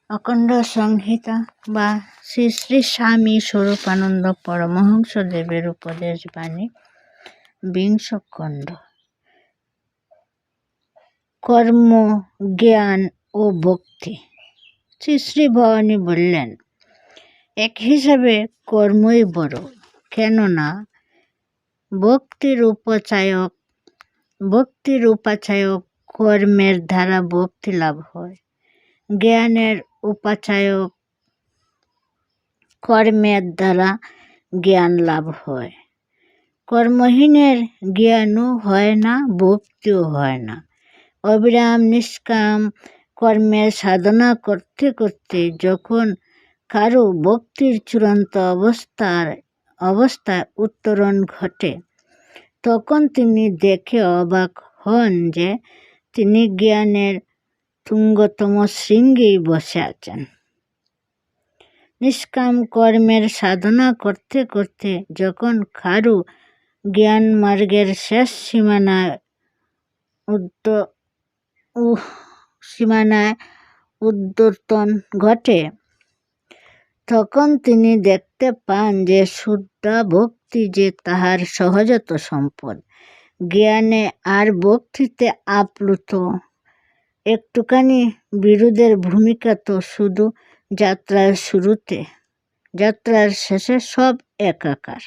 অখণ্ড সংহিতা বা শ্রী শ্রী স্বামী স্বরূপানন্দ পরমহংসদেবের উপদেশ বাণী 20 খণ্ড। কর্ম, জ্ঞান ও ভক্তি। শ্রী শ্রী ভবানী বললেন, এক হিসাবে কর্মই বড়, কেননা ভক্তির উপাচায়ক কর্মের দ্বারা ভক্তি লাভ হয়, জ্ঞানের উপাচায়ক কর্মের দ্বারা জ্ঞান লাভ হয়। কর্মহীনের জ্ঞানও হয় না, ভক্তিও হয় না। অবিরাম নিষ্কাম কর্মের সাধনা করতে করতে যখন কারো ভক্তির চূড়ান্ত অবস্থায় উত্তরণ ঘটে, তখন তিনি দেখে অবাক হন যে তিনি জ্ঞানের তুঙ্গতম শৃঙ্গেই বসে আছেন। নিষ্কাম কর্মের সাধনা করতে করতে যখন কারো জ্ঞান মার্গের শেষ সীমানায় উদ্যতন ঘটে, তখন তিনি দেখতে পান যে শুদ্ধ ভক্তি যে তাহার সহজাত সম্পদ। জ্ঞানে আর ভক্তিতে আপ্লুত একটুখানি বিরোধের ভূমিকা তো শুধু যাত্রার শুরুতে, যাত্রার শেষে সব একাকার।